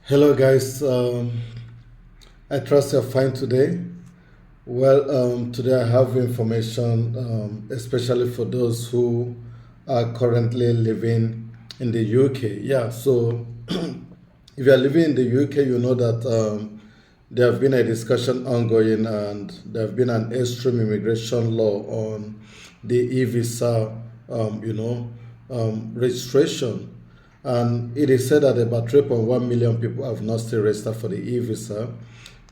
Hello, guys. I trust you're fine today. Well, today I have information, especially for those who are currently living in the UK. Yeah, so if you are living in the UK, you know that there have been a discussion ongoing and there have been an extreme immigration law on the eVisa, registration. And it is said that about 3.1 million people have not still registered for the eVisa.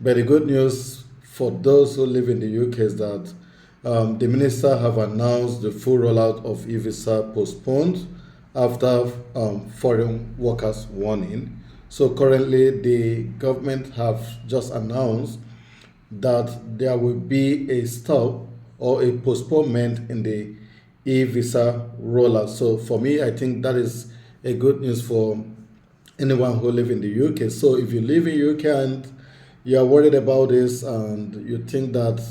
But the good news for those who live in the UK is that the minister have announced the full rollout of eVisa postponed after foreign workers warning. So currently, the government have just announced that there will be a stop or a postponement in the e-visa rollout. So for me, I think that is a good news for anyone who live in the UK. So if you live in UK and you are worried about this and you think that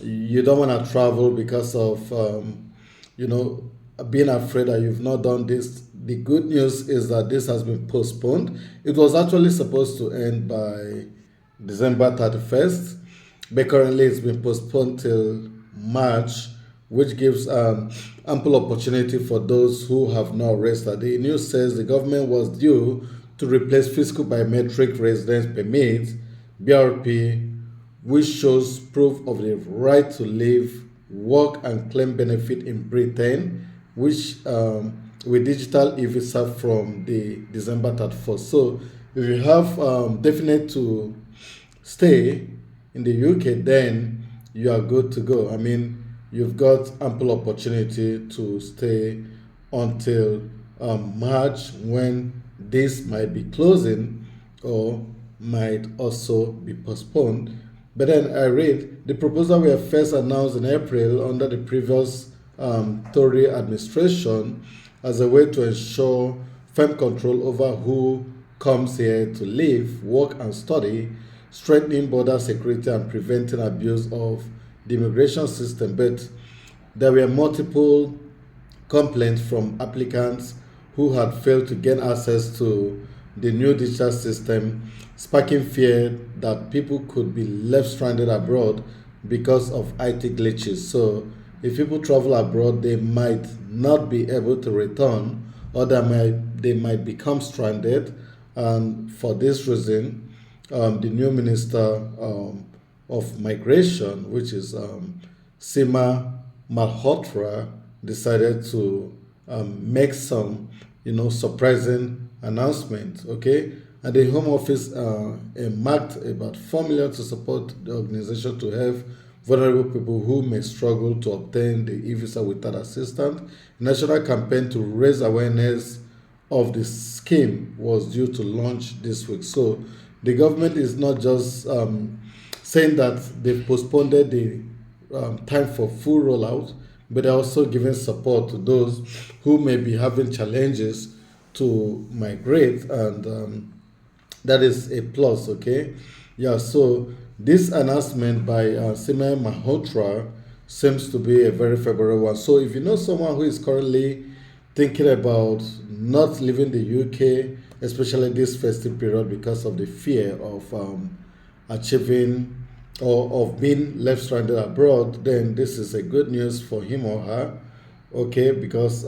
you don't want to travel because of you know being afraid that you've not done this, the good news is that this has been postponed. It was actually supposed to end by December 31st, but currently it's been postponed till March, which gives ample opportunity for those who have not registered. The news says the government was due to replace fiscal biometric residence permits (BRP), which shows proof of the right to live, work, and claim benefit in Britain, which with digital e-visa from the December 31st. So if you have definite to stay in the UK, then you are good to go. I mean, you've got ample opportunity to stay until March, when this might be closing or might also be postponed. But then I read the proposal were first announced in April under the previous Tory administration as a way to ensure firm control over who comes here to live, work, and study, strengthening border security and preventing abuse of the immigration system. But there were multiple complaints from applicants who had failed to gain access to the new digital system, sparking fear that people could be left stranded abroad because of IT glitches. So, if people travel abroad, they might not be able to return, or they might become stranded. And for this reason, the new minister of migration, which is Sima Malhotra, decided to make some, surprising announcement. Okay, and the Home Office marked about 4 million to support the organization to help vulnerable people who may struggle to obtain the e-visa without assistance. National campaign to raise awareness of the scheme was due to launch this week. So the government is not just saying that they've postponed the time for full rollout, but they're also giving support to those who may be having challenges to migrate, and that is a plus. Okay, yeah. So this announcement by Sima Malhotra seems to be a very favorable one. So if you know someone who is currently thinking about not leaving the UK, especially this festive period, because of the fear of achieving or of being left stranded abroad, then this is a good news for him or her. Okay, because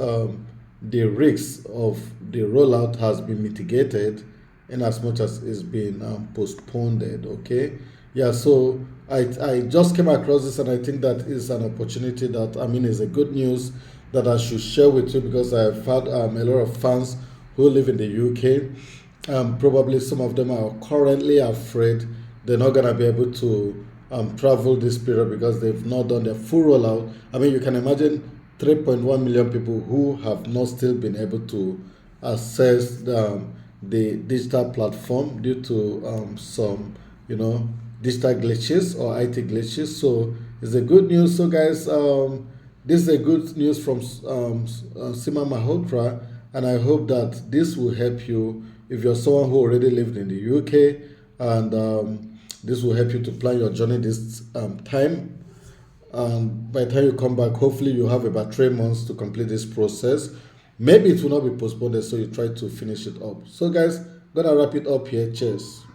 the risks of the rollout has been mitigated in as much as it's been postponed. Okay, yeah. So I just came across this and I think that is an opportunity that, I mean, is a good news that I should share with you, because I've had a lot of fans who live in the UK. Probably some of them are currently afraid they're not going to be able to travel this period because they've not done their full rollout. I mean, you can imagine 3.1 million people who have not still been able to access the digital platform due to some, digital glitches or IT glitches. So it's a good news. So guys, this is a good news from Sima Malhotra, and I hope that this will help you if you're someone who already lived in the UK, and this will help you to plan your journey this time. And by the time you come back, hopefully you have about 3 months to complete this process. Maybe it will not be postponed, so you try to finish it up. So, guys, Gonna wrap it up here. Cheers.